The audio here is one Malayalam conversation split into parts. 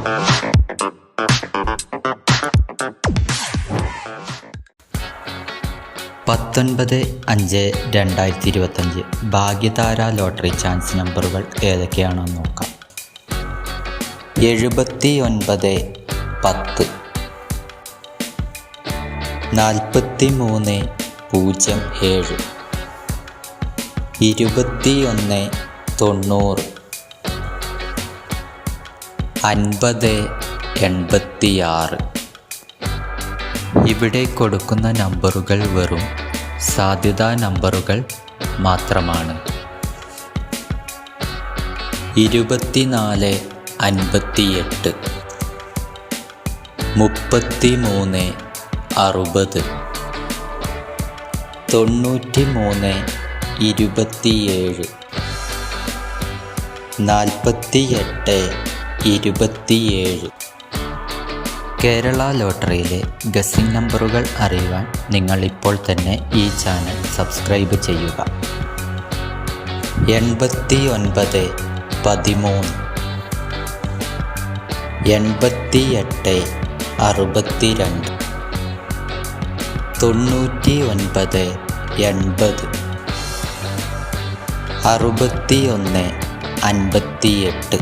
(19/5/2025) ഭാഗ്യതാര ലോട്ടറി ചാൻസ് നമ്പറുകൾ ഏതൊക്കെയാണെന്ന് നോക്കാം. 79 10 43 07 21 90 50 86. ഇവിടെ കൊടുക്കുന്ന നമ്പറുകൾ വെറും സാധ്യതാ നമ്പറുകൾ മാത്രമാണ്. 24 58 33 60 93 27 48 27. കേരള ലോട്ടറിയിലെ ഗസ്സിംഗ് നമ്പറുകൾ അറിയുവാൻ നിങ്ങൾ ഇപ്പോൾ തന്നെ ഈ ചാനൽ സബ്സ്ക്രൈബ് ചെയ്യുക. 89 13 88 62 99 80 61 58.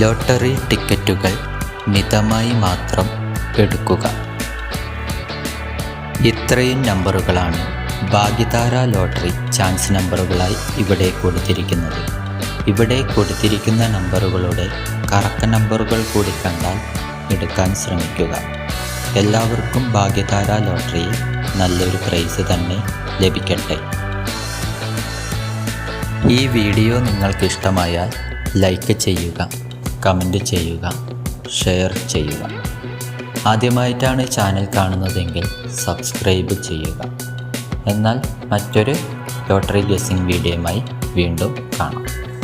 ലോട്ടറി ടിക്കറ്റുകൾ മിതമായി മാത്രം എടുക്കുക. ഇത്രയും നമ്പറുകളാണ് ഭാഗ്യതാര ലോട്ടറി ചാൻസ് നമ്പറുകളായി ഇവിടെ കൊടുത്തിരിക്കുന്നത്. ഇവിടെ കൊടുത്തിരിക്കുന്ന നമ്പറുകളുടെ കറക്ക നമ്പറുകൾ കൂടി കണ്ടാൽ എടുക്കാൻ ശ്രമിക്കുക. എല്ലാവർക്കും ഭാഗ്യതാര ലോട്ടറിയിൽ നല്ലൊരു പ്രൈസ് തന്നെ ലഭിക്കട്ടെ. ഈ വീഡിയോ നിങ്ങൾക്ക് ഇഷ്ടമായാൽ ലൈക്ക് ചെയ്യുക, കമൻറ്റ് ചെയ്യുക, ഷെയർ ചെയ്യുക. ആദ്യമായിട്ടാണ് ചാനൽ കാണുന്നതെങ്കിൽ സബ്സ്ക്രൈബ് ചെയ്യുക. എന്നാൽ മറ്റൊരു ലോട്ടറി ഗസ്സിംഗ് വീഡിയോയുമായി വീണ്ടും കാണാം.